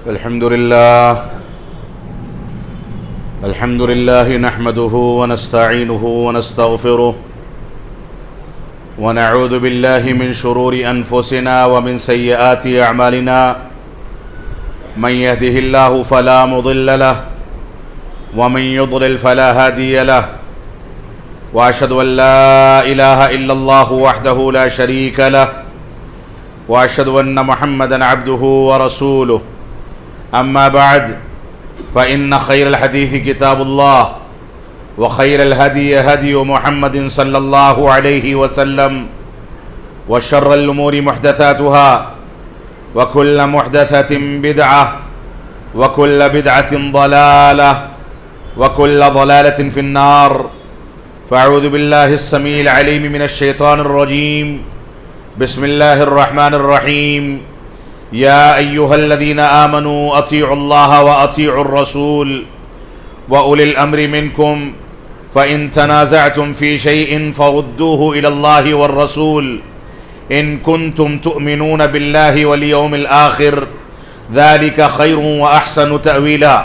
الحمد لله نحمده ونستعينه ونستغفره ونعوذ بالله من شرور أنفسنا ومن سيئات أعمالنا من يهده الله فلا مضل له ومن يضلل فلا هادي له وأشهد أن لا إله إلا الله وحده لا شريك له وأشهد أن محمدا عبده ورسوله أما بعد فإن خير الحديث كتاب الله وخير الهدي هدي محمد صلى الله عليه وسلم وشر الأمور محدثاتها وكل محدثة بدعة وكل بدعة ضلالة وكل ضلالة في النار فأعوذ بالله السميع العليم من الشيطان الرجيم بسم الله الرحمن الرحيم يا أيها الذين آمنوا أطيعوا الله وأطيعوا الرسول وأولي الأمر منكم فإن تنازعتم في شيء فردوه إلى الله والرسول إن كنتم تؤمنون بالله واليوم الآخر ذلك خير وأحسن تأويلا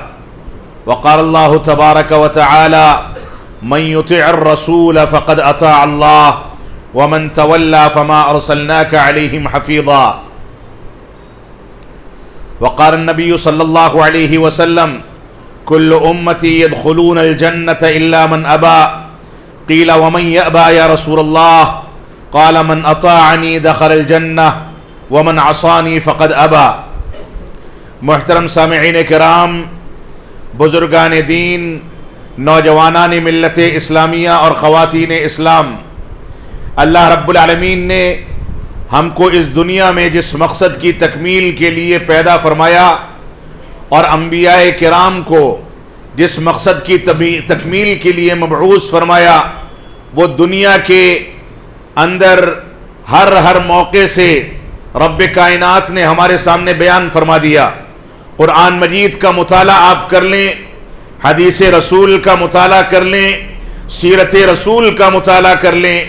وقال الله تبارك وتعالى من يطع الرسول فقد أطاع الله ومن تولى فما أرسلناك عليهم حفيظا وقال النبي صلى الله عليه وسلم كل أمتي يدخلون الجنة إلا من أبى قيل ومن يأبى يا رسول الله قال من أطاعني دخل الجنة ومن عصاني فقد أبى. محترم سامعین کرام، بزرگان دین، نوجوانان ملت اسلامیہ اور خواتین اسلام، اللہ رب العالمین نے ہم کو اس دنیا میں جس مقصد کی تکمیل کے لیے پیدا فرمایا اور انبیاء کرام کو جس مقصد کی تکمیل کے لیے مبعوث فرمایا، وہ دنیا کے اندر ہر موقع سے رب کائنات نے ہمارے سامنے بیان فرما دیا۔ قرآن مجید کا مطالعہ آپ کر لیں، حدیث رسول کا مطالعہ کر لیں، سیرت رسول کا مطالعہ کر لیں،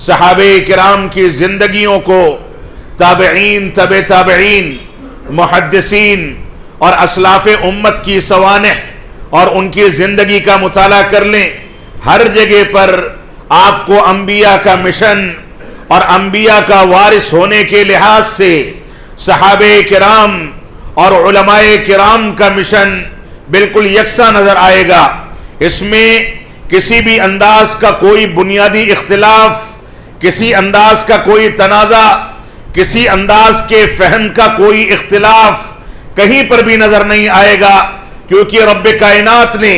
صحابہ کرام کی زندگیوں کو، تابعین، تبع تابعین، محدثین اور اسلاف امت کی سوانح اور ان کی زندگی کا مطالعہ کر لیں۔ ہر جگہ پر آپ کو انبیاء کا مشن اور انبیاء کا وارث ہونے کے لحاظ سے صحابہ کرام اور علماء کرام کا مشن بالکل یکساں نظر آئے گا۔ اس میں کسی بھی انداز کا کوئی بنیادی اختلاف، کسی انداز کا کوئی تنازع، کسی انداز کے فہم کا کوئی اختلاف کہیں پر بھی نظر نہیں آئے گا، کیونکہ رب کائنات نے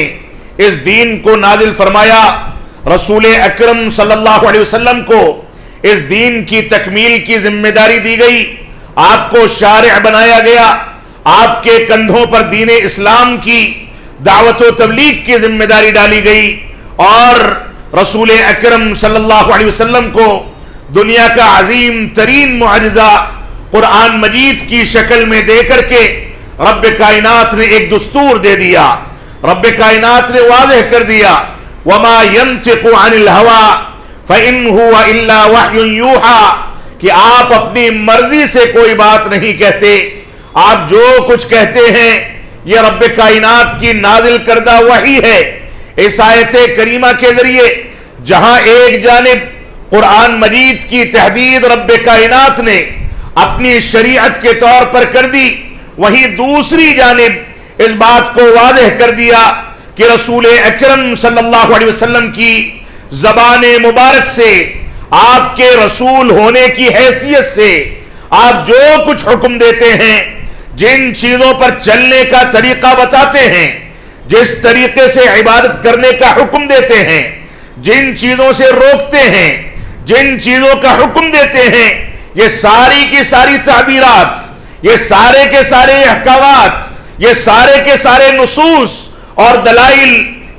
اس دین کو نازل فرمایا، رسول اکرم صلی اللہ علیہ وسلم کو اس دین کی تکمیل کی ذمہ داری دی گئی، آپ کو شارع بنایا گیا، آپ کے کندھوں پر دین اسلام کی دعوت و تبلیغ کی ذمہ داری ڈالی گئی، اور رسول اکرم صلی اللہ علیہ وسلم کو دنیا کا عظیم ترین معجزہ قرآن مجید کی شکل میں دے کر کے رب کائنات نے ایک دستور دے دیا، رب کائنات نے واضح کر دیا وَمَا يَنْتِقُ عَنِ الْهَوَىٰ فَإِنْ هُوَ إِلَّا وَحْيٌ يُوحَىٰ، کہ آپ اپنی مرضی سے کوئی بات نہیں کہتے، آپ جو کچھ کہتے ہیں یہ رب کائنات کی نازل کردہ وحی ہے۔ اس آیت کریمہ کے ذریعے جہاں ایک جانب قرآن مجید کی تحدید رب کائنات نے اپنی شریعت کے طور پر کر دی، وہیں دوسری جانب اس بات کو واضح کر دیا کہ رسول اکرم صلی اللہ علیہ وسلم کی زبان مبارک سے، آپ کے رسول ہونے کی حیثیت سے آپ جو کچھ حکم دیتے ہیں، جن چیزوں پر چلنے کا طریقہ بتاتے ہیں، جس طریقے سے عبادت کرنے کا حکم دیتے ہیں، جن چیزوں سے روکتے ہیں، جن چیزوں کا حکم دیتے ہیں، یہ ساری کی ساری تعبیرات، یہ سارے کے سارے احکامات، یہ سارے کے سارے نصوص اور دلائل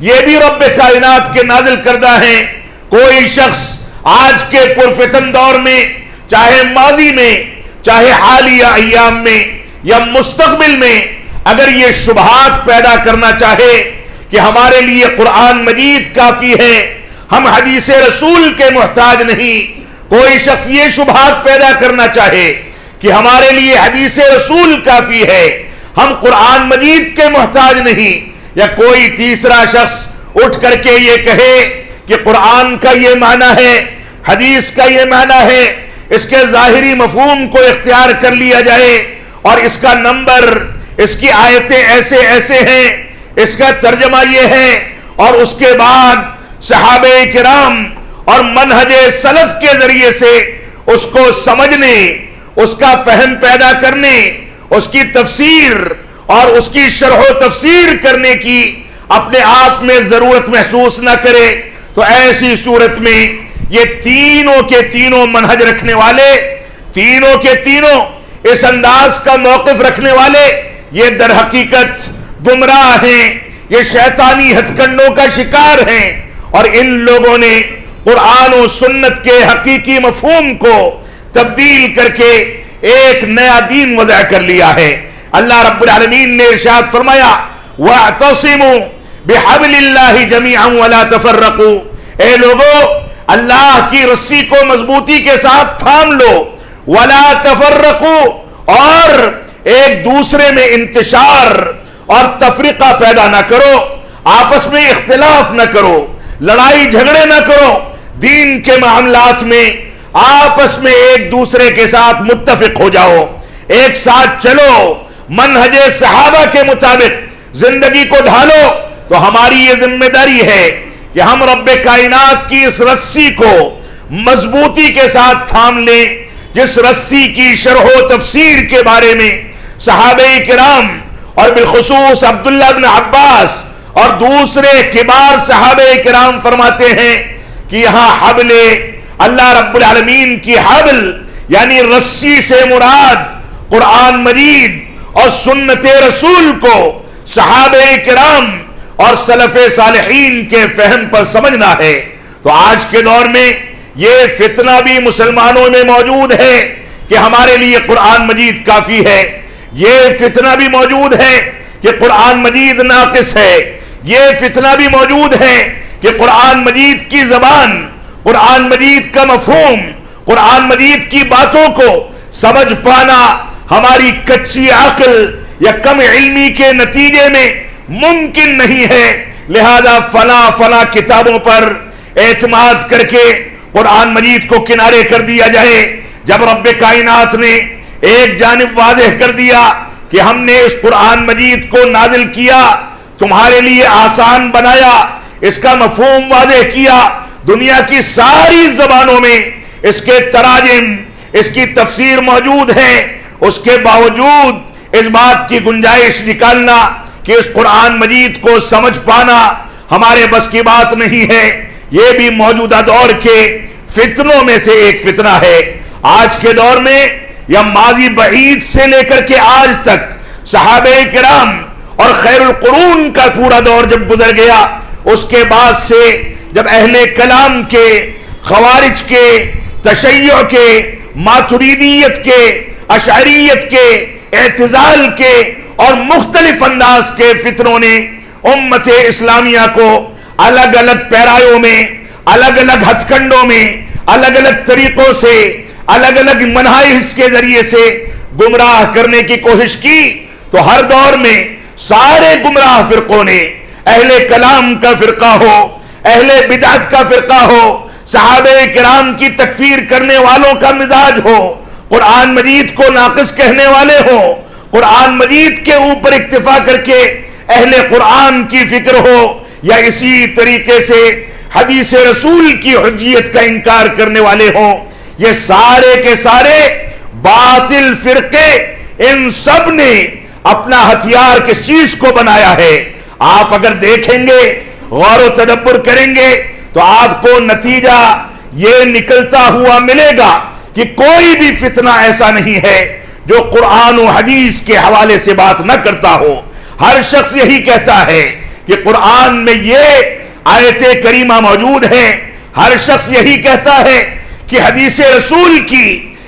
یہ بھی رب کائنات کے نازل کردہ ہیں۔ کوئی شخص آج کے پرفتن دور میں، چاہے ماضی میں، چاہے حالیہ ایام میں یا مستقبل میں، اگر یہ شبہات پیدا کرنا چاہے کہ ہمارے لیے قرآن مجید کافی ہے، ہم حدیث رسول کے محتاج نہیں، کوئی شخص یہ شبہات پیدا کرنا چاہے کہ ہمارے لیے حدیث رسول کافی ہے، ہم قرآن مجید کے محتاج نہیں۔ یا کوئی تیسرا شخص اٹھ کر کے یہ کہے کہ قرآن کا یہ معنی ہے، حدیث کا یہ معنی ہے، اس کے ظاہری مفہوم کو اختیار کر لیا جائے اور اس کا نمبر، اس کی آیتیں ایسے ایسے ہیں، اس کا ترجمہ یہ ہے، اور اس کے بعد صحابہ کرام اور منہج سلف کے ذریعے سے اس کو سمجھنے، اس کا فہم پیدا کرنے، اس کی تفسیر اور اس کی شرح و تفسیر کرنے کی اپنے آپ میں ضرورت محسوس نہ کرے، تو ایسی صورت میں یہ تینوں کے تینوں منہج رکھنے والے، تینوں کے تینوں اس انداز کا موقف رکھنے والے، یہ در حقیقت گمراہ ہیں، یہ شیطانی ہتھ کنڈوں کا شکار ہیں، اور ان لوگوں نے قرآن و سنت کے حقیقی مفہوم کو تبدیل کر کے ایک نیا دین وضع کر لیا ہے۔ اللہ رب العالمین نے ارشاد فرمایا وَاعْتَصِمُوا بِحَبْلِ اللَّهِ جَمِيعًا وَلَا تَفَرَّقُوا، اے لوگو اللہ کی رسی کو مضبوطی کے ساتھ تھام لو، وَلَا تَفَرَّقُوا، اور ایک دوسرے میں انتشار اور تفریقہ پیدا نہ کرو، آپس میں اختلاف نہ کرو، لڑائی جھگڑے نہ کرو، دین کے معاملات میں آپس میں ایک دوسرے کے ساتھ متفق ہو جاؤ، ایک ساتھ چلو، منہج صحابہ کے مطابق زندگی کو ڈھالو۔ تو ہماری یہ ذمہ داری ہے کہ ہم رب کائنات کی اس رسی کو مضبوطی کے ساتھ تھام لیں، جس رسی کی شرح و تفسیر کے بارے میں صحابہ کرام اور بالخصوص عبداللہ بن عباس اور دوسرے کبار صحابہ کرام فرماتے ہیں کہ یہاں حبل، اللہ رب العالمین کی حبل یعنی رسی سے مراد قرآن مجید اور سنت رسول کو صحابہ کرام اور سلف صالحین کے فہم پر سمجھنا ہے۔ تو آج کے دور میں یہ فتنہ بھی مسلمانوں میں موجود ہے کہ ہمارے لیے قرآن مجید کافی ہے، یہ فتنہ بھی موجود ہے کہ قرآن مجید ناقص ہے، یہ فتنہ بھی موجود ہے کہ قرآن مجید کی زبان، قرآن مجید کا مفہوم، قرآن مجید کی باتوں کو سمجھ پانا ہماری کچی عقل یا کم علمی کے نتیجے میں ممکن نہیں ہے، لہذا فلاں کتابوں پر اعتماد کر کے قرآن مجید کو کنارے کر دیا جائے، جب رب کائنات نے ایک جانب واضح کر دیا کہ ہم نے اس قرآن مجید کو نازل کیا، تمہارے لیے آسان بنایا، اس کا مفہوم واضح کیا، دنیا کی ساری زبانوں میں اس کے تراجم، اس کی تفسیر موجود ہے، اس کے باوجود اس بات کی گنجائش نکالنا کہ اس قرآن مجید کو سمجھ پانا ہمارے بس کی بات نہیں ہے، یہ بھی موجودہ دور کے فتنوں میں سے ایک فتنہ ہے۔ آج کے دور میں یا ماضی بعید سے لے کر کے آج تک صحابہ کرام اور خیر القرون کا پورا دور جب گزر گیا، اس کے بعد سے جب اہل کلام کے، خوارج کے، تشیع کے، ماتریدیت کے، اشعریت کے، اعتزال کے اور مختلف انداز کے فتنوں نے امت اسلامیہ کو الگ الگ پیرایوں میں، الگ الگ ہتھ کنڈوں میں، الگ الگ طریقوں سے، الگ الگ مناہج کے ذریعے سے گمراہ کرنے کی کوشش کی۔ تو ہر دور میں سارے گمراہ فرقوں نے، اہل کلام کا فرقہ ہو، اہل بدعت کا فرقہ ہو، صحابہ کرام کی تکفیر کرنے والوں کا مزاج ہو، قرآن مجید کو ناقص کہنے والے ہو، قرآن مجید کے اوپر اکتفا کر کے اہل قرآن کی فکر ہو، یا اسی طریقے سے حدیث رسول کی حجیت کا انکار کرنے والے ہوں، یہ سارے کے سارے باطل فرقے، ان سب نے اپنا ہتھیار کس چیز کو بنایا ہے؟ آپ اگر دیکھیں گے، غور و تدبر کریں گے تو آپ کو نتیجہ یہ نکلتا ہوا ملے گا کہ کوئی بھی فتنہ ایسا نہیں ہے جو قرآن و حدیث کے حوالے سے بات نہ کرتا ہو۔ ہر شخص یہی کہتا ہے کہ قرآن میں یہ آیت کریمہ موجود ہے، ہر شخص یہی کہتا ہے کہ حدیث رسول کی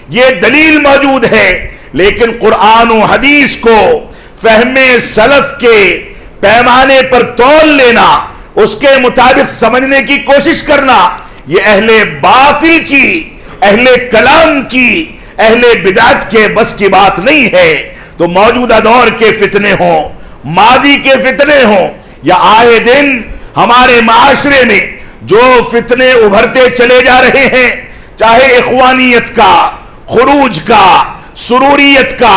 یہ دلیل موجود ہے، لیکن قرآن و حدیث کو فہم سلف کے پیمانے پر تول لینا، اس کے مطابق سمجھنے کی کوشش کرنا، یہ اہل باطل کی، اہل کلام کی، اہل بدعت کے بس کی بات نہیں ہے۔ تو موجودہ دور کے فتنے ہوں، ماضی کے فتنے ہوں، یا آئے دن ہمارے معاشرے میں جو فتنے ابھرتے چلے جا رہے ہیں، چاہے اخوانیت کا، خروج کا، سروریت کا،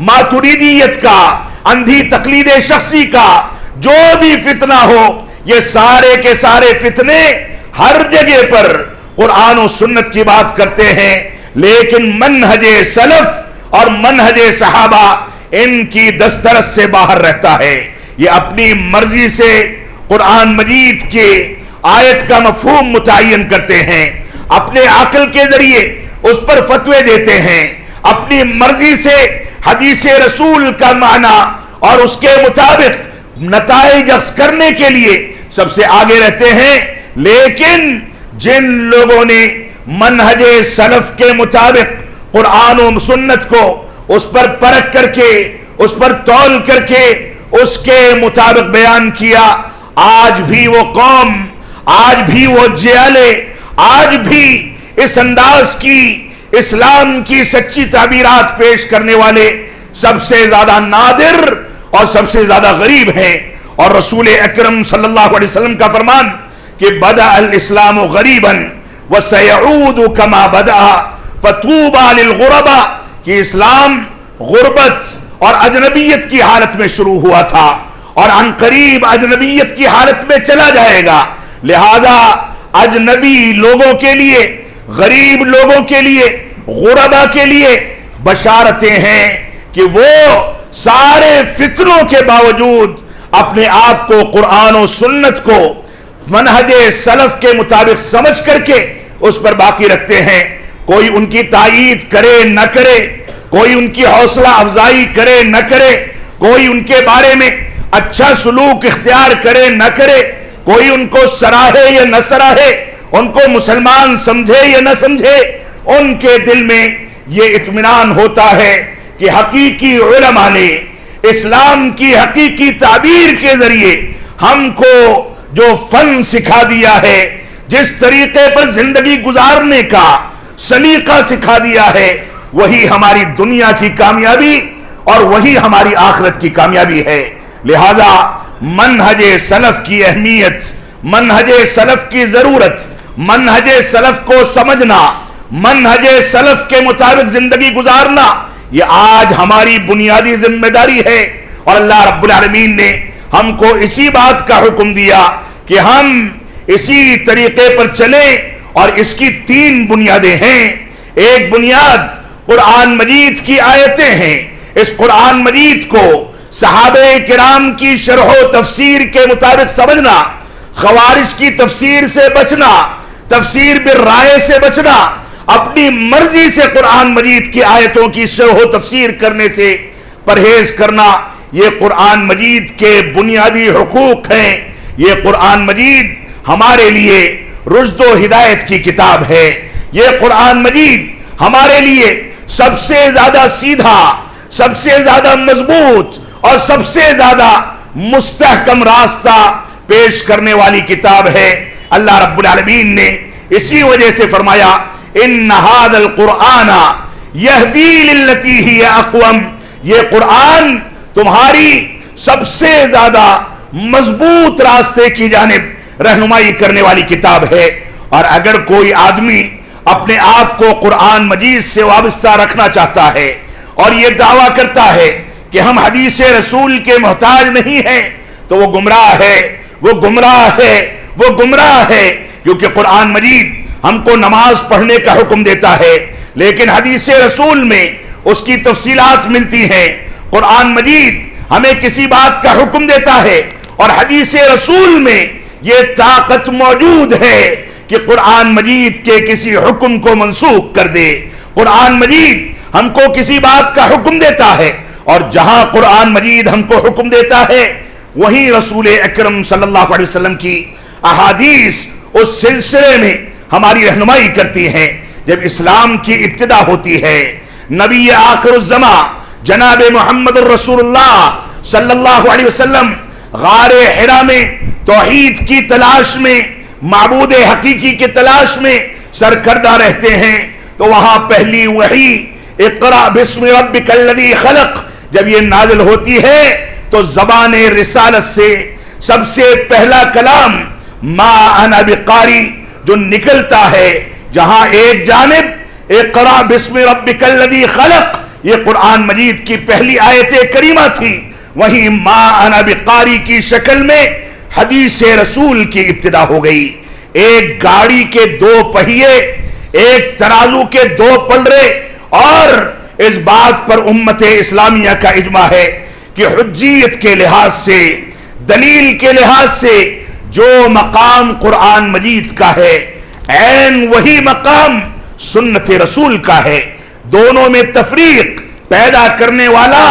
ماتریدیت کا، اندھی تقلید شخصی کا، جو بھی فتنہ ہو، یہ سارے کے سارے فتنے ہر جگہ پر قرآن و سنت کی بات کرتے ہیں، لیکن منہج سلف اور منہج صحابہ ان کی دسترس سے باہر رہتا ہے۔ یہ اپنی مرضی سے قرآن مجید کے آیت کا مفہوم متعین کرتے ہیں، اپنے عقل کے ذریعے اس پر فتوے دیتے ہیں، اپنی مرضی سے حدیث رسول کا معنی اور اس کے مطابق نتائج اخذ کرنے کے لیے سب سے آگے رہتے ہیں۔ لیکن جن لوگوں نے منہج سلف کے مطابق قرآن و سنت کو اس پر پرکھ کر کے، اس پر تول کر کے، اس کے مطابق بیان کیا، آج بھی وہ قوم، آج بھی وہ جیالے، آج بھی اس انداز کی اسلام کی سچی تعبیرات پیش کرنے والے سب سے زیادہ نادر اور سب سے زیادہ غریب ہیں۔ اور رسول اکرم صلی اللہ علیہ وسلم کا فرمان کہ بدأ الاسلام غریبا وسيعود كما بدأ فطوبى للغرباء، کہ اسلام غربت اور اجنبیت کی حالت میں شروع ہوا تھا اور عن قریب اجنبیت کی حالت میں چلا جائے گا، لہذا اجنبی لوگوں کے لیے، غریب لوگوں کے لیے، غربا کے لیے بشارتیں ہیں کہ وہ سارے فتنوں کے باوجود اپنے آپ کو قرآن و سنت کو منہج سلف کے مطابق سمجھ کر کے اس پر باقی رکھتے ہیں۔ کوئی ان کی تائید کرے نہ کرے، کوئی ان کی حوصلہ افزائی کرے نہ کرے، کوئی ان کے بارے میں اچھا سلوک اختیار کرے نہ کرے، کوئی ان کو سراہے یا نہ سراہے، ان کو مسلمان سمجھے یا نہ سمجھے، ان کے دل میں یہ اطمینان ہوتا ہے کہ حقیقی علماء نے اسلام کی حقیقی تعبیر کے ذریعے ہم کو جو فن سکھا دیا ہے، جس طریقے پر زندگی گزارنے کا سلیقہ سکھا دیا ہے، وہی ہماری دنیا کی کامیابی اور وہی ہماری آخرت کی کامیابی ہے۔ لہذا منہج سلف کی اہمیت، منہج سلف کی ضرورت، منہج سلف کو سمجھنا، منہج سلف کے مطابق زندگی گزارنا، یہ آج ہماری بنیادی ذمہ داری ہے۔ اور اللہ رب العالمین نے ہم کو اسی بات کا حکم دیا کہ ہم اسی طریقے پر چلیں، اور اس کی 3 بنیادیں ہیں۔ ایک بنیاد قرآن مجید کی آیتیں ہیں، اس قرآن مجید کو صحابہ کرام کی شرح و تفسیر کے مطابق سمجھنا، خوارج کی تفسیر سے بچنا، تفسیر بالرائے سے بچنا، اپنی مرضی سے قرآن مجید کی آیتوں کی شرح و تفسیر کرنے سے پرہیز کرنا، یہ قرآن مجید کے بنیادی حقوق ہیں۔ یہ قرآن مجید ہمارے لیے رشد و ہدایت کی کتاب ہے۔ یہ قرآن مجید ہمارے لیے سب سے زیادہ سیدھا، سب سے زیادہ مضبوط اور سب سے زیادہ مستحکم راستہ پیش کرنے والی کتاب ہے۔ اللہ رب العالمین نے اسی وجہ سے فرمایا ان ھذا القرآن یہدی للتی ہی اقوم، یہ قرآن تمہاری سب سے زیادہ مضبوط راستے کی جانب رہنمائی کرنے والی کتاب ہے۔ اور اگر کوئی آدمی اپنے آپ کو قرآن مجید سے وابستہ رکھنا چاہتا ہے اور یہ دعویٰ کرتا ہے کہ ہم حدیث رسول کے محتاج نہیں ہیں، تو وہ گمراہ ہے، وہ گمراہ ہے، وہ گمراہ ہے، کیونکہ قرآن مجید ہم کو نماز پڑھنے کا حکم دیتا ہے، لیکن حدیث رسول میں اس کی تفصیلات ملتی ہیں۔ قرآن مجید ہمیں کسی بات کا حکم دیتا ہے اور حدیث رسول میں یہ طاقت موجود ہے کہ قرآن مجید کے کسی حکم کو منسوخ کر دے۔ قرآن مجید ہم کو کسی بات کا حکم دیتا ہے، اور جہاں قرآن مجید ہم کو حکم دیتا ہے وہیں رسول اکرم صلی اللہ علیہ وسلم کی احادیث اس سلسلے میں ہماری رہنمائی کرتی ہیں۔ جب اسلام کی ابتدا ہوتی ہے، نبی آخر الزمان جناب محمد الرسول اللہ صلی اللہ علیہ وسلم غار حرا میں توحید کی تلاش میں، معبود حقیقی کی تلاش میں سرکردہ رہتے ہیں، تو وہاں پہلی وحی اقرأ بسم ربک الذی خلق جب یہ نازل ہوتی ہے تو زبان رسالت سے سب سے پہلا کلام ما انا بقاری جو نکلتا ہے، جہاں ایک جانب اقرا بسم ربک الذی خلق یہ قرآن مجید کی پہلی آیت کریمہ تھی، وہیں ما انا بقاری کی شکل میں حدیث رسول کی ابتدا ہو گئی۔ ایک گاڑی کے دو پہیے، ایک ترازو کے دو پلڑے، اور اس بات پر امت اسلامیہ کا اجماع ہے کہ حجیت کے لحاظ سے، دلیل کے لحاظ سے جو مقام قرآن مجید کا ہے عین وہی مقام سنت رسول کا ہے۔ دونوں میں تفریق پیدا کرنے والا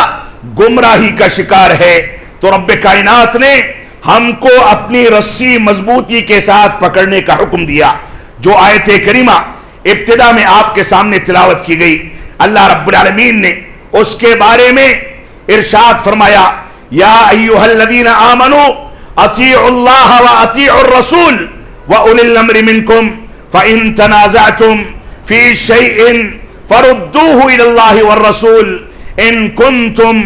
گمراہی کا شکار ہے۔ تو رب کائنات نے ہم کو اپنی رسی مضبوطی کے ساتھ پکڑنے کا حکم دیا۔ جو آیت کریمہ ابتدا میں آپ کے سامنے تلاوت کی گئی، اللہ رب العالمین نے اس کے بارے میں ارشاد فرمایا، یا ایھا الذین آمنوا اطیعوا اللہ واطیعوا الرسول واولی الامر منکم فان تنازعتم فی شیء فردوه الی اللہ والرسول ان کنتم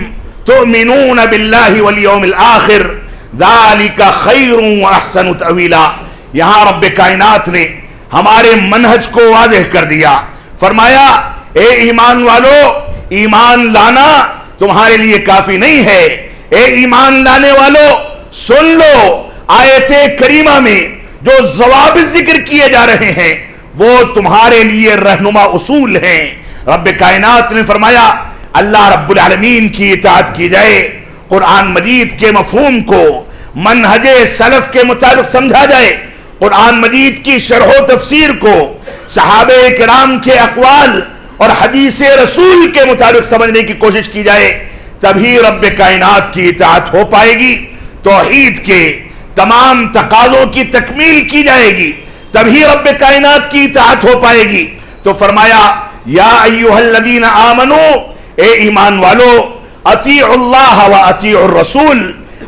تؤمنون باللہ والیوم الآخر ذالک خیر واحسن تأویلا۔ یہاں رب کائنات نے ہمارے منہج کو واضح کر دیا، فرمایا اے ایمان والو، ایمان لانا تمہارے لیے کافی نہیں ہے۔ اے ایمان لانے والو سن لو، آیت کریمہ میں جو ضوابط ذکر کیے جا رہے ہیں وہ تمہارے لیے رہنما اصول ہیں۔ رب کائنات نے فرمایا اللہ رب العالمین کی اطاعت کی جائے، قرآن مجید کے مفہوم کو منہج سلف کے مطابق سمجھا جائے، قرآن مجید کی شرح و تفسیر کو صحابہ کرام کے اقوال اور حدیث رسول کے مطابق سمجھنے کی کوشش کی جائے، تبھی رب کائنات کی اطاعت ہو پائے گی، توحید کے تمام تقاضوں کی تکمیل کی جائے گی، تبھی رب کائنات کی اطاعت ہو پائے گی۔ تو فرمایا یا ایھا الذین آمنوا، اے ایمان والو، اطیعوا اللہ واطیعوا الرسول،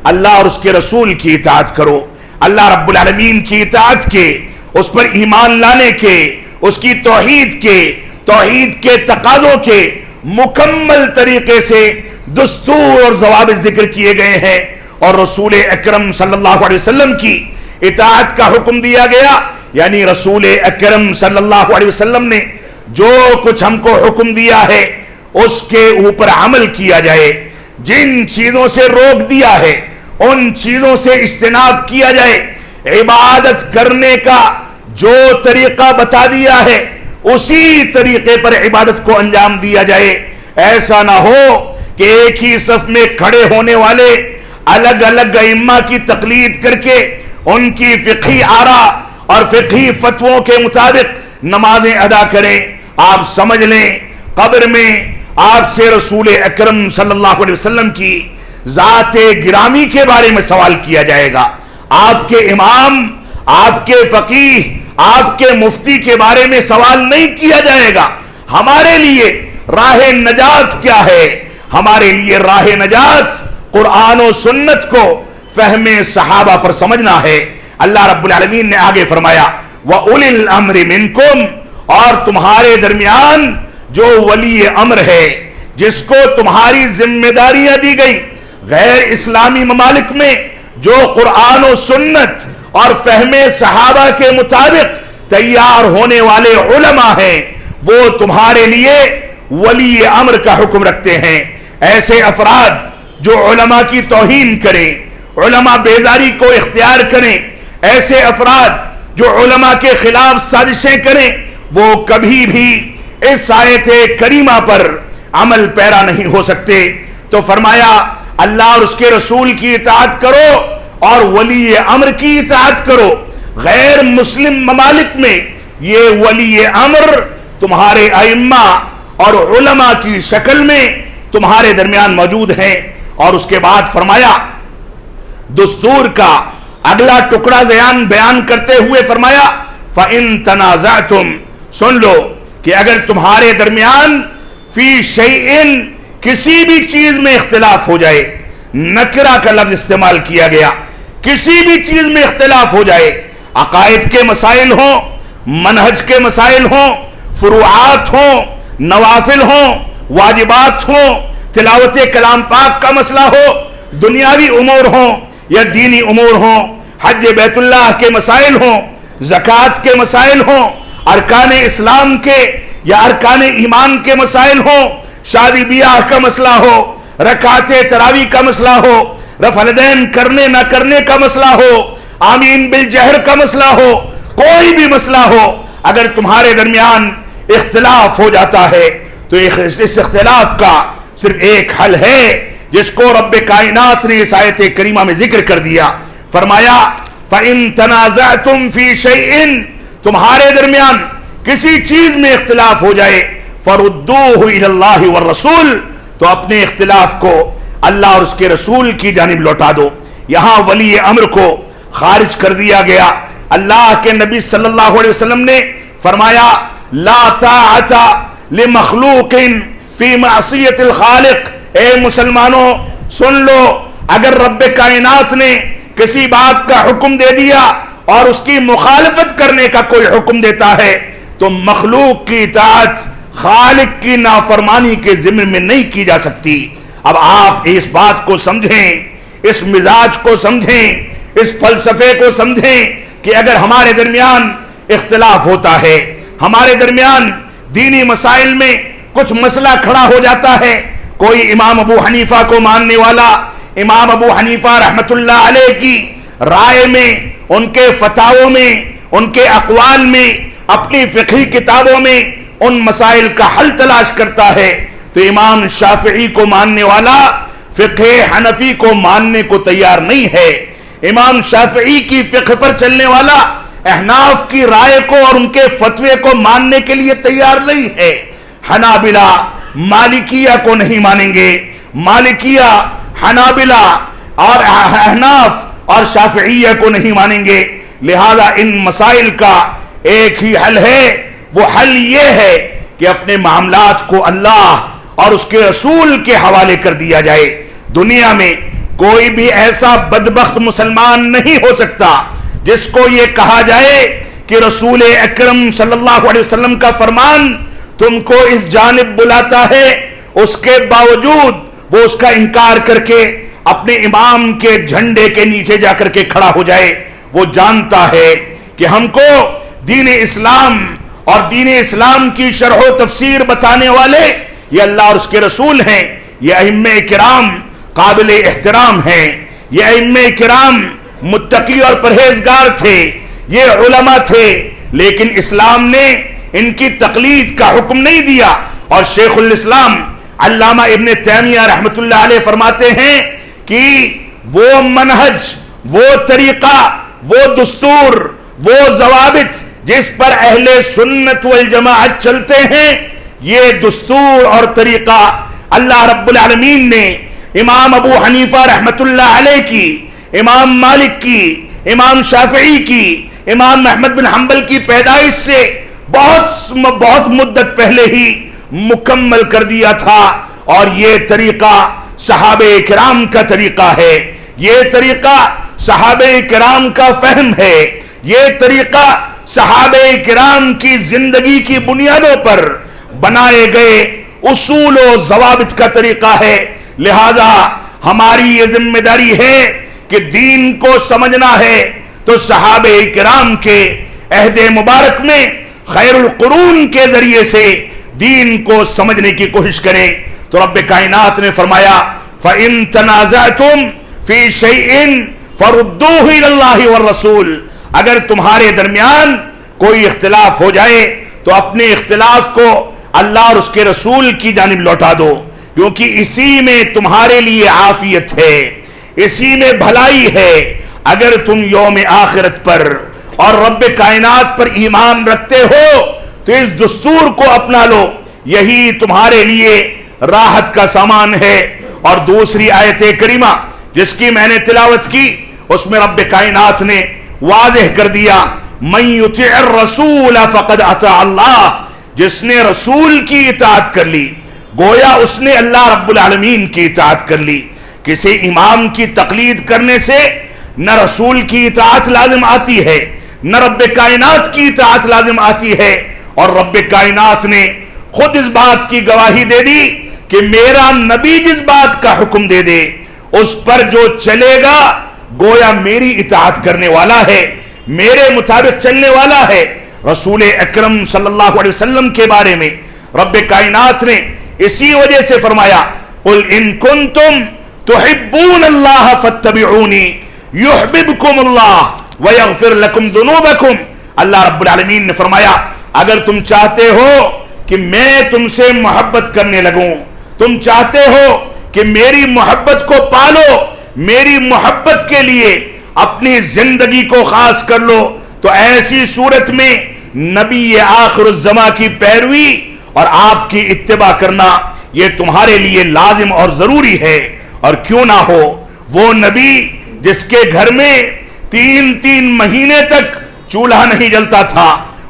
اللہ اور اس کے رسول کی اطاعت کرو۔ اللہ رب العالمین کی اطاعت کے، اس پر ایمان لانے کے، اس کی توحید کے تقاضوں کے مکمل طریقے سے دستور اور ضوابط ذکر کیے گئے ہیں، اور رسول اکرم صلی اللہ علیہ وسلم کی اطاعت کا حکم دیا گیا، یعنی رسول اکرم صلی اللہ علیہ وسلم نے جو کچھ ہم کو حکم دیا ہے اس کے اوپر عمل کیا جائے، جن چیزوں سے روک دیا ہے ان چیزوں سے اجتناب کیا جائے، عبادت کرنے کا جو طریقہ بتا دیا ہے اسی طریقے پر عبادت کو انجام دیا جائے۔ ایسا نہ ہو کہ ایک ہی صف میں کھڑے ہونے والے الگ الگ ائمہ کی تقلید کر کے ان کی فقہی آراء اور فقہی فتووں کے مطابق نمازیں ادا کریں۔ آپ سمجھ لیں قبر میں آپ سے رسول اکرم صلی اللہ علیہ وسلم کی ذات گرامی کے بارے میں سوال کیا جائے گا، آپ کے امام، آپ کے فقیہ، آپ کے مفتی کے بارے میں سوال نہیں کیا جائے گا۔ ہمارے لیے راہ نجات کیا ہے؟ ہمارے لیے راہ نجات قرآن و سنت کو فہم صحابہ پر سمجھنا ہے۔ اللہ رب العالمین نے آگے فرمایا وَأُولِي الْأَمْرِ مِنْكُمْ، اور تمہارے درمیان جو ولی امر ہے، جس کو تمہاری ذمہ داریاں دی گئی، غیر اسلامی ممالک میں جو قرآن و سنت اور فہم صحابہ کے مطابق تیار ہونے والے علماء ہیں، وہ تمہارے لیے ولی امر کا حکم رکھتے ہیں۔ ایسے افراد جو علماء کی توہین کریں، علماء بیزاری کو اختیار کریں، ایسے افراد جو علماء کے خلاف سازشیں کریں، وہ کبھی بھی اس آیت کریمہ پر عمل پیرا نہیں ہو سکتے۔ تو فرمایا اللہ اور اس کے رسول کی اطاعت کرو اور ولی امر کی اطاعت کرو۔ غیر مسلم ممالک میں یہ ولی امر تمہارے ائمہ اور علماء کی شکل میں تمہارے درمیان موجود ہیں۔ اور اس کے بعد فرمایا دستور کا اگلا ٹکڑا بیان کرتے ہوئے فرمایا فَإِن تَنَازَعْتُمْ، سن لو کہ اگر تمہارے درمیان فی شیئن، کسی بھی چیز میں اختلاف ہو جائے، نکرہ کا لفظ استعمال کیا گیا، کسی بھی چیز میں اختلاف ہو جائے، عقائد کے مسائل ہوں، منہج کے مسائل ہوں، فروعات ہوں، نوافل ہوں، واجبات ہوں، تلاوت کلام پاک کا مسئلہ ہو، دنیاوی امور ہوں یا دینی امور ہوں، حج بیت اللہ کے مسائل ہوں، زکوٰۃ کے مسائل ہوں، ارکان اسلام کے یا ارکان ایمان کے مسائل ہوں، شادی بیاہ کا مسئلہ ہو، رکعت تراویح کا مسئلہ ہو، رفع الیدین کرنے نہ کرنے کا مسئلہ ہو، آمین بالجہر کا مسئلہ ہو، کوئی بھی مسئلہ ہو، اگر تمہارے درمیان اختلاف ہو جاتا ہے تو اس اختلاف کا صرف ایک حل ہے جس کو رب کائنات نے اس آیت کریمہ میں ذکر کر دیا. فرمایا فَإِن تَنَازَعْتُمْ فِي شَيْءٍ، تمہارے درمیان کسی چیز میں اختلاف ہو جائے فَرُدُّوهُ إِلَى اللَّهِ وَالرَّسُولِ، تو اپنے اختلاف کو اللہ اور اس کے رسول کی جانب لوٹا دو. یہاں ولی امر کو خارج کر دیا گیا. اللہ کے نبی صلی اللہ علیہ وسلم نے فرمایا لا طاعت لمخلوق فی معصیت الخالق. اے مسلمانوں سن لو، اگر رب کائنات نے کسی بات کا حکم دے دیا اور اس کی مخالفت کرنے کا کوئی حکم دیتا ہے تو مخلوق کی اطاعت خالق کی نافرمانی کے ذمہ میں نہیں کی جا سکتی. اب آپ اس بات کو سمجھیں، اس مزاج کو سمجھیں، اس فلسفے کو سمجھیں کہ اگر ہمارے درمیان اختلاف ہوتا ہے، ہمارے درمیان دینی مسائل میں کچھ مسئلہ کھڑا ہو جاتا ہے، کوئی امام ابو حنیفہ کو ماننے والا امام ابو حنیفہ رحمت اللہ علیہ کی رائے میں، ان کے فتاووں میں، ان کے اقوال میں، اپنی فقہی کتابوں میں ان مسائل کا حل تلاش کرتا ہے، تو امام شافعی کو ماننے والا فقہ حنفی کو ماننے کو تیار نہیں ہے. امام شافعی کی فقہ پر چلنے والا احناف کی رائے کو اور ان کے فتوے کو ماننے کے لیے تیار نہیں ہے. حنابلہ مالکیہ کو نہیں مانیں گے، مالکیہ حنابلہ اور احناف اور شافعیہ کو نہیں مانیں گے. لہذا ان مسائل کا ایک ہی حل ہے، وہ حل یہ ہے کہ اپنے معاملات کو اللہ اور اس کے رسول کے حوالے کر دیا جائے. دنیا میں کوئی بھی ایسا بدبخت مسلمان نہیں ہو سکتا جس کو یہ کہا جائے کہ رسول اکرم صلی اللہ علیہ وسلم کا فرمان تم کو اس جانب بلاتا ہے، اس کے باوجود وہ اس کا انکار کر کے اپنے امام کے جھنڈے کے نیچے جا کر کے کھڑا ہو جائے. وہ جانتا ہے کہ ہم کو دین اسلام اور دین اسلام کی شرح و تفسیر بتانے والے یہ اللہ اور اس کے رسول ہیں. یہ ائمہ کرام قابل احترام ہیں، یہ ائمہ کرام متقی اور پرہیزگار تھے، یہ علماء تھے، لیکن اسلام نے ان کی تقلید کا حکم نہیں دیا. اور شیخ الاسلام علامہ ابن تیمیہ رحمت اللہ علیہ فرماتے ہیں کہ وہ منہج، وہ طریقہ، وہ دستور، وہ ضوابط جس پر اہل سنت والجماعت چلتے ہیں، یہ دستور اور طریقہ اللہ رب العالمین نے امام ابو حنیفہ رحمت اللہ علیہ کی، امام مالک کی، امام شافعی کی، امام احمد بن حنبل کی پیدائش سے بہت مدت پہلے ہی مکمل کر دیا تھا. اور یہ طریقہ صحابہ کرام کا طریقہ ہے، یہ طریقہ صحابہ کرام کا فہم ہے، یہ طریقہ صحابہ کرام کی زندگی کی بنیادوں پر بنائے گئے اصول و ضوابط کا طریقہ ہے. لہذا ہماری یہ ذمہ داری ہے کہ دین کو سمجھنا ہے تو صحابہ کرام کے عہد مبارک میں خیر القرون کے ذریعے سے دین کو سمجھنے کی کوشش کریں. تو رب کائنات نے فرمایا فَإِن تَنَازَعْتُمْ فِي شَيْءٍ فَرُدُّوهُ إِلَى اللَّهِ وَالرَّسُولِ، اگر تمہارے درمیان کوئی اختلاف ہو جائے تو اپنے اختلاف کو اللہ اور اس کے رسول کی جانب لوٹا دو، کیونکہ اسی میں تمہارے لیے عافیت ہے، اسی میں بھلائی ہے. اگر تم یوم آخرت پر اور رب کائنات پر ایمان رکھتے ہو تو اس دستور کو اپنا لو، یہی تمہارے لیے راحت کا سامان ہے. اور دوسری آیت کریمہ جس کی میں نے تلاوت کی اس میں رب کائنات نے واضح کر دیا مَن يُطِعِ الرَّسُولَ فَقَدْ أَطَاعَ اللَّهَ، جس نے رسول کی اطاعت کر لی گویا اس نے اللہ رب العالمین کی اطاعت کر لی. کسی امام کی تقلید کرنے سے نہ رسول کی اطاعت لازم آتی ہے، نہ رب کائنات کی اطاعت لازم آتی ہے. اور رب کائنات نے خود اس بات کی گواہی دے دی کہ میرا نبی جس بات کا حکم دے دے اس پر جو چلے گا گویا میری اطاعت کرنے والا ہے، میرے مطابق چلنے والا ہے۔ رسول اکرم صلی اللہ علیہ وسلم کے بارے میں رب کائنات نے اسی وجہ سے فرمایا قل ان کنتم تحبون اللہ فاتبعونی یحببکم اللہ ویغفر لکم ذنوبکم۔ اللہ رب العالمین نے فرمایا اگر تم چاہتے ہو کہ میں تم سے محبت کرنے لگوں، تم چاہتے ہو کہ میری محبت کو پالو، میری محبت کے لیے اپنی زندگی کو خاص کر لو، تو ایسی صورت میں نبی آخر الزمان کی پیروی اور آپ کی اتباع کرنا یہ تمہارے لیے لازم اور ضروری ہے۔ اور کیوں نہ ہو، وہ نبی جس کے گھر میں 3 مہینے تک چولہا نہیں جلتا تھا،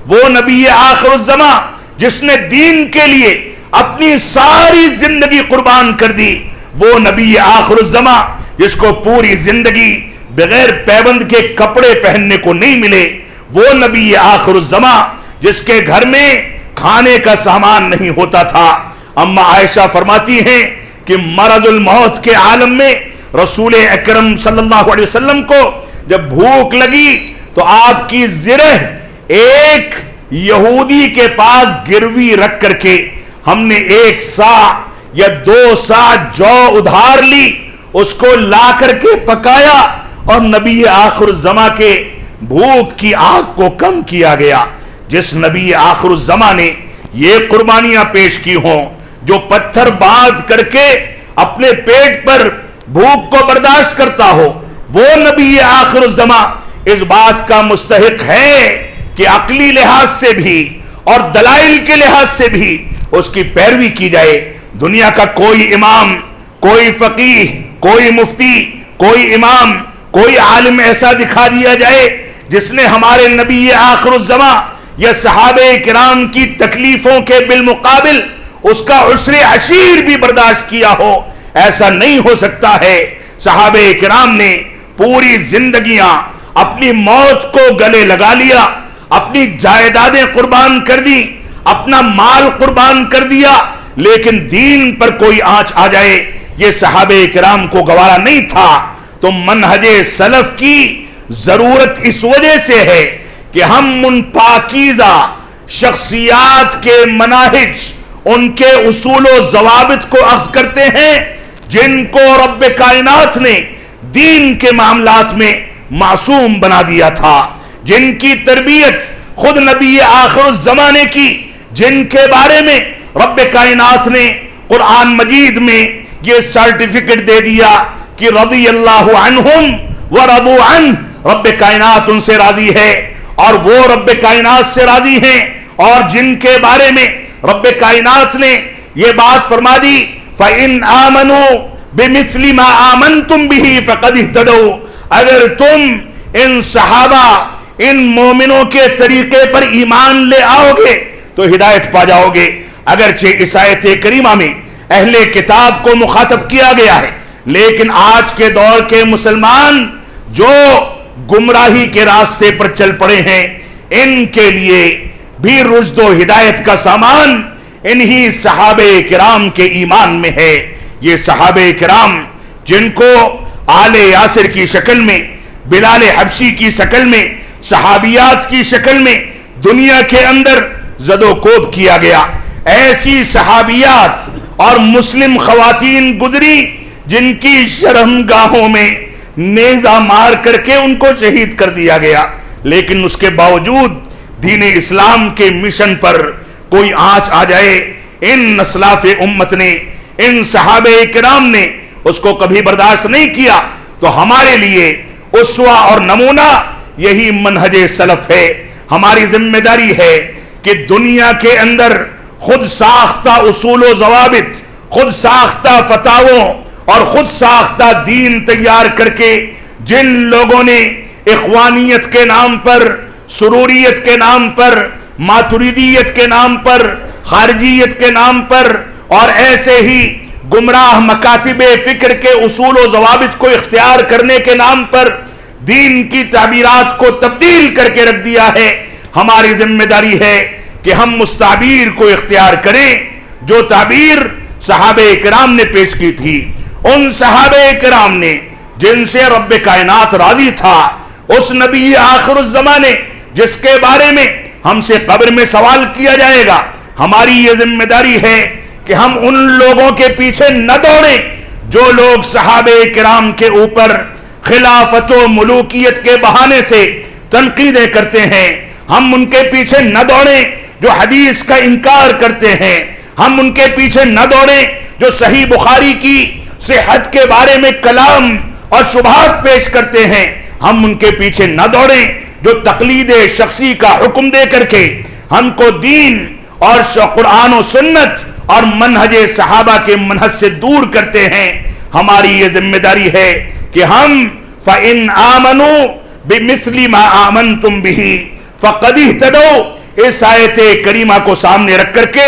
وہ نبی آخر الزمان جس نے دین کے لیے اپنی ساری زندگی قربان کر دی، وہ نبی آخر الزمان جس کو پوری زندگی بغیر پیبند کے کپڑے پہننے کو نہیں ملے، وہ نبی آخر الزمان جس کے گھر میں کھانے کا سامان نہیں ہوتا تھا۔ اما عائشہ فرماتی ہیں کہ مرض الموت کے عالم میں رسول اکرم صلی اللہ علیہ وسلم کو جب بھوک لگی تو آپ کی زرہ ایک یہودی کے پاس گروی رکھ کر کے ہم نے 1 سا یا 2 سا جو ادھار لی، اس کو لا کر کے پکایا اور نبی آخر الزمان کے بھوک کی آگ کو کم کیا گیا۔ جس نبی آخر الزمان نے یہ قربانیاں پیش کی ہوں، جو پتھر باندھ کر کے اپنے پیٹ پر بھوک کو برداشت کرتا ہو، وہ نبی آخر الزمان اس بات کا مستحق ہے کہ عقلی لحاظ سے بھی اور دلائل کے لحاظ سے بھی اس کی پیروی کی جائے۔ دنیا کا کوئی امام، کوئی فقیہ، کوئی مفتی، کوئی امام، کوئی عالم ایسا دکھا دیا جائے جس نے ہمارے نبی آخر الزمان یا صحابہ کرام کی تکلیفوں کے بالمقابل اس کا عشر عشیر بھی برداشت کیا ہو، ایسا نہیں ہو سکتا ہے۔ صحابہ کرام نے پوری زندگیاں اپنی موت کو گلے لگا لیا، اپنی جائیدادیں قربان کر دی، اپنا مال قربان کر دیا، لیکن دین پر کوئی آنچ آ جائے یہ صحابہ کرام کو گوارا نہیں تھا۔ تو منہج سلف کی ضرورت اس وجہ سے ہے کہ ہم ان پاکیزہ شخصیات کے مناہج، ان کے اصول و ضوابط کو اخذ کرتے ہیں جن کو رب کائنات نے دین کے معاملات میں معصوم بنا دیا تھا، جن کی تربیت خود نبی آخر الزمانے کی، جن کے بارے میں رب کائنات نے قرآن مجید میں یہ سرٹیفکیٹ دے دیا کہ رضی اللہ عنہم ورضوا عنہ، رب کائنات ان سے راضی ہے اور وہ رب کائنات سے راضی ہیں، اور جن کے بارے میں رب کائنات نے یہ بات فرما دی فَإِنْ آمَنُوا بِمِثْلِ مَا آمَنْتُمْ بِهِ فَقَدْ اهْتَدَوْا، اگر تم ان صحابہ، ان مومنوں کے طریقے پر ایمان لے آؤ گے تو ہدایت پا جاؤ گے۔ اگرچہ اس آیت کریمہ میں اہل کتاب کو مخاطب کیا گیا ہے، لیکن آج کے دور کے مسلمان جو گمراہی کے راستے پر چل پڑے ہیں، ان کے لیے بھی رشد و ہدایت کا سامان انہی صحابہ کرام کے ایمان میں ہے۔ یہ صحابہ کرام جن کو آل یاسر کی شکل میں، بلال حبشی کی شکل میں، صحابیات کی شکل میں دنیا کے اندر زد و کوب کیا گیا، ایسی صحابیات اور مسلم خواتین گزری جن کی شرمگاہوں میں نیزہ مار کر کے ان کو شہید کر دیا گیا، لیکن اس کے باوجود دین اسلام کے مشن پر کوئی آنچ آ جائے، ان اسلاف امت نے، ان صحابہ کرام نے اس کو کبھی برداشت نہیں کیا۔ تو ہمارے لیے اسوہ اور نمونہ یہی منہج سلف ہے۔ ہماری ذمہ داری ہے کہ دنیا کے اندر خود ساختہ اصول و ضوابط، خود ساختہ فتاووں اور خود ساختہ دین تیار کر کے جن لوگوں نے اخوانیت کے نام پر، سروریت کے نام پر، ماتریدیت کے نام پر، خارجیت کے نام پر اور ایسے ہی گمراہ مکاتب فکر کے اصول و ضوابط کو اختیار کرنے کے نام پر دین کی تعبیرات کو تبدیل کر کے رکھ دیا ہے، ہماری ذمہ داری ہے کہ ہم اس تعبیر کو اختیار کریں جو تعبیر صحابہ کرام نے پیش کی تھی، ان صحابہ کرام نے جن سے رب کائنات راضی تھا، اس نبی آخر الزمانے جس کے بارے میں ہم سے قبر میں سوال کیا جائے گا، ہماری یہ ذمہ داری ہے کہ ہم ان لوگوں کے پیچھے نہ دوڑیں جو لوگ صحابہ کرام کے اوپر خلافت و ملوکیت کے بہانے سے تنقیدیں کرتے ہیں۔ ہم ان کے پیچھے نہ دوڑیں جو حدیث کا انکار کرتے ہیں، ہم ان کے پیچھے نہ دوڑیں جو صحیح بخاری کی صحت کے بارے میں کلام اور شبہات پیش کرتے ہیں، ہم ان کے پیچھے نہ دوڑیں جو تقلید شخصی کا حکم دے کر کے ہم کو دین اور قرآن و سنت اور منہج صحابہ کے منہج سے دور کرتے ہیں۔ ہماری یہ ذمہ داری ہے کہ ہم فَإِنْ آمَنُوا بِمِثْلِ مَا آمَنْتُمْ بِهِ فَقَدْ اهْتَدَوْا، اس آیت کریمہ کو سامنے رکھ کر کے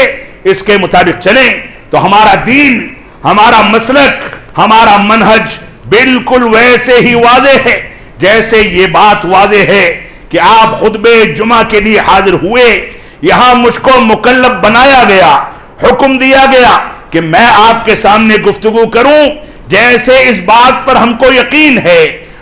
اس کے مطابق چلیں تو ہمارا دین، ہمارا مسلک، ہمارا منہج بالکل ویسے ہی واضح ہے جیسے یہ بات واضح ہے کہ آپ خطبہ جمعہ کے لیے حاضر ہوئے، یہاں مجھ کو مکلف بنایا گیا، حکم دیا گیا کہ میں آپ کے سامنے گفتگو کروں، جیسے اس بات پر ہم کو یقین ہے،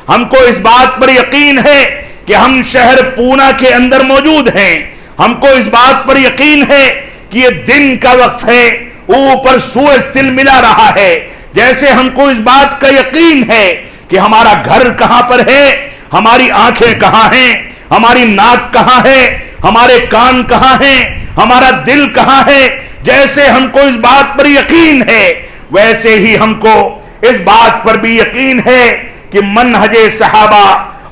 ہم کو اس بات پر یقین ہے کہ ہم شہر پونا کے اندر موجود ہیں، ہم کو اس بات پر یقین ہے کہ یہ دن کا وقت ہے، اوپر سورج تل ملا رہا ہے، جیسے ہم کو اس بات کا یقین ہے کہ ہمارا گھر کہاں پر ہے، ہماری آنکھیں کہاں ہیں، ہماری ناک کہاں ہے، ہمارے کان کہاں ہیں، ہمارا دل کہاں ہے، جیسے ہم کو اس بات پر یقین ہے ویسے ہی ہم کو اس بات پر بھی یقین ہے کہ منہج صحابہ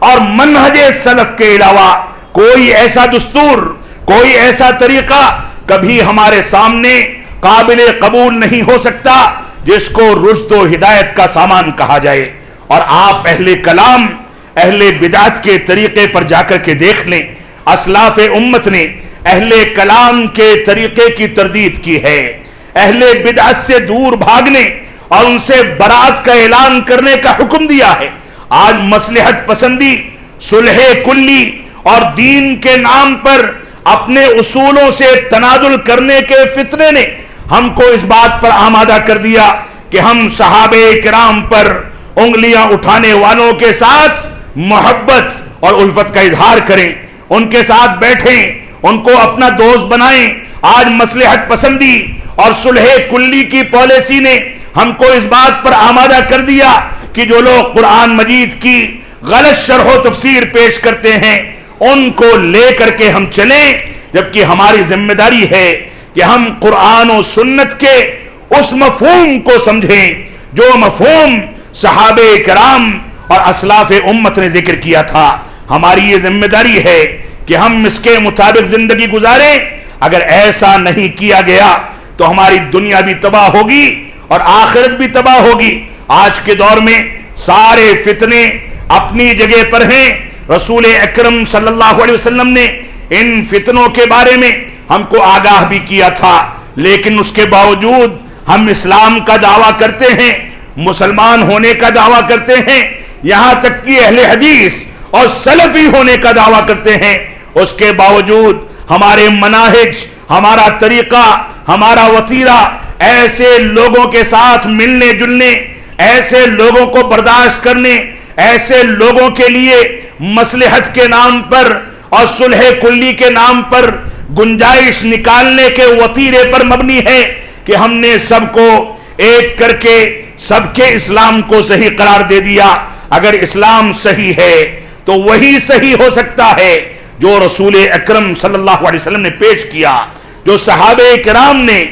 اور منہج سلف کے علاوہ کوئی ایسا دستور، کوئی ایسا طریقہ کبھی ہمارے سامنے قابل قبول نہیں ہو سکتا جس کو رشد و ہدایت کا سامان کہا جائے۔ اور آپ اہل کلام، اہل بدعت کے طریقے پر جا کر کے دیکھ لیں، اسلاف امت نے اہل کلام کے طریقے کی تردید کی ہے، اہل بدعت سے دور بھاگنے اور ان سے برات کا اعلان کرنے کا حکم دیا ہے۔ آج مصلحت پسندی، صلح کلی اور دین کے نام پر اپنے اصولوں سے تنازل کرنے کے فتنے نے ہم کو اس بات پر آمادہ کر دیا کہ ہم صحابہ کرام پر انگلیاں اٹھانے والوں کے ساتھ محبت اور الفت کا اظہار کریں، ان کے ساتھ بیٹھیں، ان کو اپنا دوست بنائیں۔ آج مصلحت پسندی اور صلح کلی کی پالیسی نے ہم کو اس بات پر آمادہ کر دیا کہ جو لوگ قرآن مجید کی غلط شرح و تفسیر پیش کرتے ہیں ان کو لے کر کے ہم چلیں، جبکہ ہماری ذمہ داری ہے کہ ہم قرآن و سنت کے اس مفہوم کو سمجھیں جو مفہوم صحابہ کرام اور اسلاف امت نے ذکر کیا تھا۔ ہماری یہ ذمہ داری ہے کہ ہم اس کے مطابق زندگی گزاریں۔ اگر ایسا نہیں کیا گیا تو ہماری دنیا بھی تباہ ہوگی اور آخرت بھی تباہ ہوگی۔ آج کے دور میں سارے فتنے اپنی جگہ پر ہیں، رسول اکرم صلی اللہ علیہ وسلم نے ان فتنوں کے بارے میں ہم کو آگاہ بھی کیا تھا، لیکن اس کے باوجود ہم اسلام کا دعویٰ کرتے ہیں، مسلمان ہونے کا دعویٰ کرتے ہیں، یہاں تک کہ اہل حدیث اور سلفی ہونے کا دعویٰ کرتے ہیں، اس کے باوجود ہمارے مناہج، ہمارا طریقہ، ہمارا وتیرہ ایسے لوگوں کے ساتھ ملنے جلنے، ایسے لوگوں کو برداشت کرنے، ایسے لوگوں کے لیے مصلحت کے نام پر اور صلح کلی کے نام پر گنجائش نکالنے کے وتیرے پر مبنی ہے کہ ہم نے سب کو ایک کر کے سب کے اسلام کو صحیح قرار دے دیا۔ اگر اسلام صحیح ہے تو وہی صحیح ہو سکتا ہے جو رسول اکرم صلی اللہ علیہ وسلم نے پیش کیا، جو صحابہ کرام نے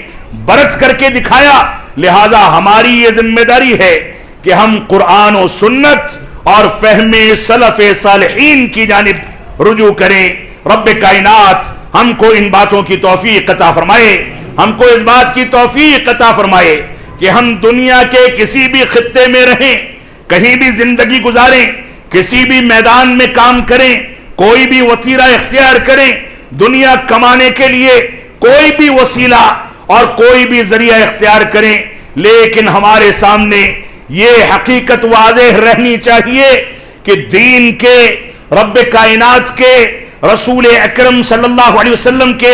برت کر کے دکھایا۔ لہذا ہماری یہ ذمہ داری ہے کہ ہم قرآن و سنت اور فہم سلف صالحین کی جانب رجوع کریں۔ رب کائنات ہم کو ان باتوں کی توفیق عطا فرمائے، ہم کو اس بات کی توفیق عطا فرمائے کہ ہم دنیا کے کسی بھی خطے میں رہیں، کہیں بھی زندگی گزاریں، کسی بھی میدان میں کام کریں، کوئی بھی وتیرہ اختیار کریں، دنیا کمانے کے لیے کوئی بھی وسیلہ اور کوئی بھی ذریعہ اختیار کریں، لیکن ہمارے سامنے یہ حقیقت واضح رہنی چاہیے کہ دین کے، رب کائنات کے، رسول اکرم صلی اللہ علیہ وسلم کے،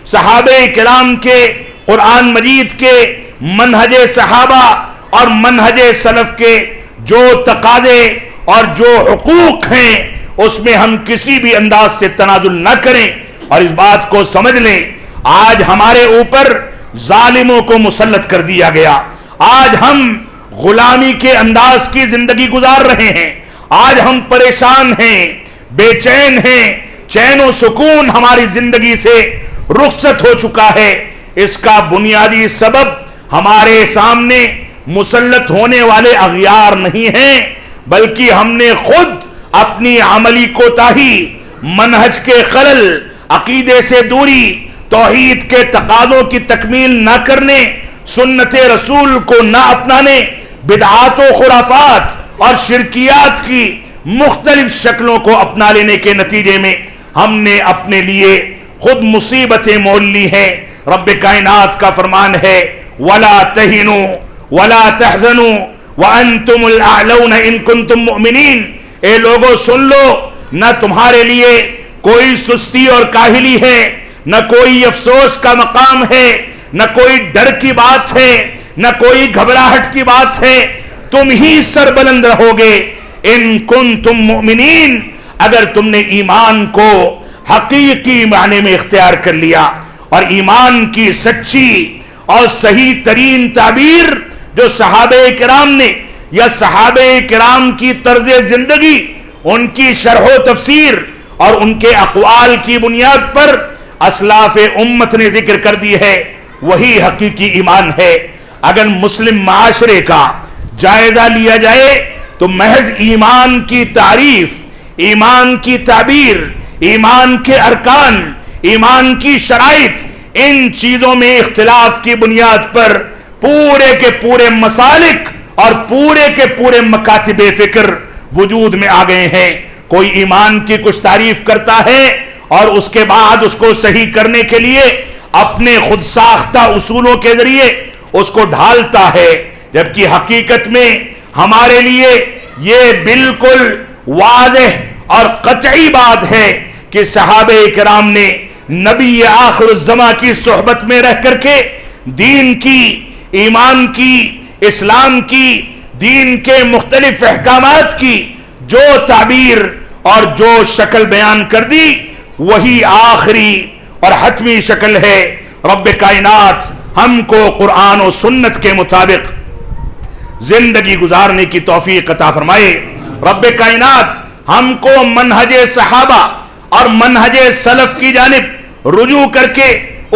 صحابہ کرام کے، قرآن مجید کے منہج صحابہ اور منہج سلف کے جو تقاضے اور جو حقوق ہیں اس میں ہم کسی بھی انداز سے تنازل نہ کریں، اور اس بات کو سمجھ لیں آج ہمارے اوپر ظالموں کو مسلط کر دیا گیا، آج ہم غلامی کے انداز کی زندگی گزار رہے ہیں، آج ہم پریشان ہیں، بے چین ہیں، چین و سکون ہماری زندگی سے رخصت ہو چکا ہے۔ اس کا بنیادی سبب ہمارے سامنے مسلط ہونے والے اغیار نہیں ہیں، بلکہ ہم نے خود اپنی عملی کوتاہی، منہج کے خلل، عقیدے سے دوری، توحید کے تقاضوں کی تکمیل نہ کرنے، سنت رسول کو نہ اپنانے، بدعات و خرافات اور شرکیات کی مختلف شکلوں کو اپنا لینے کے نتیجے میں ہم نے اپنے لیے خود مصیبتیں مول لی ہیں۔ رب کائنات کا فرمان ہے وَلَا تَهِنُوا وَلَا تَحْزَنُوا وَأَنْتُمُ الْأَعْلَوْنَ إِن كُنتُم مُؤْمِنِينَ۔ اے لوگوں سن لو، نہ تمہارے لیے کوئی سستی اور کاہلی ہے، نہ کوئی افسوس کا مقام ہے، نہ کوئی ڈر کی بات ہے، نہ کوئی گھبراہٹ کی بات ہے، تم ہی سربلند رہو گے ان کنتم مؤمنین، اگر تم نے ایمان کو حقیقی معنی میں اختیار کر لیا۔ اور ایمان کی سچی اور صحیح ترین تعبیر جو صحابہ کرام نے یا صحابہ کرام کی طرز زندگی، ان کی شرح و تفسیر اور ان کے اقوال کی بنیاد پر اسلاف امت نے ذکر کر دی ہے، وہی حقیقی ایمان ہے۔ اگر مسلم معاشرے کا جائزہ لیا جائے تو محض ایمان کی تعریف، ایمان کی تعبیر، ایمان کے ارکان، ایمان کی شرائط، ان چیزوں میں اختلاف کی بنیاد پر پورے کے پورے مسالک اور پورے کے پورے مکاتب فکر وجود میں آ گئے ہیں۔ کوئی ایمان کی کچھ تعریف کرتا ہے اور اس کے بعد اس کو صحیح کرنے کے لیے اپنے خود ساختہ اصولوں کے ذریعے اس کو ڈھالتا ہے، جبکہ حقیقت میں ہمارے لیے یہ بالکل واضح اور قطعی بات ہے کہ صحابہ کرام نے نبی آخر الزماں کی صحبت میں رہ کر کے دین کی، ایمان کی، اسلام کی، دین کے مختلف احکامات کی جو تعبیر اور جو شکل بیان کر دی، وہی آخری اور حتمی شکل ہے۔ رب کائنات ہم کو قرآن و سنت کے مطابق زندگی گزارنے کی توفیق عطا فرمائے۔ رب کائنات ہم کو منہج صحابہ اور منہج سلف کی جانب رجوع کر کے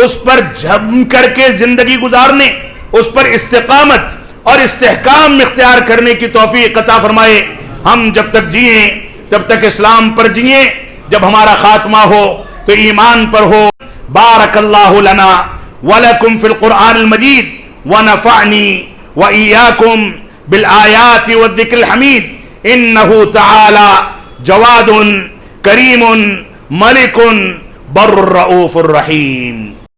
اس پر جم کر کے زندگی گزارنے، اس پر استقامت اور استحکام اختیار کرنے کی توفیق عطا فرمائے۔ ہم جب تک جئیں جب تک اسلام پر جئیں، جب ہمارا خاتمہ ہو تو ایمان پر ہو۔ بارک اللہ لنا ولکم فی القرآن المجید ونفعنی وإیاکم بالآیات والذکر الحمید انہ تعالی جواد کریم ملک بر الرؤوف الرحیم۔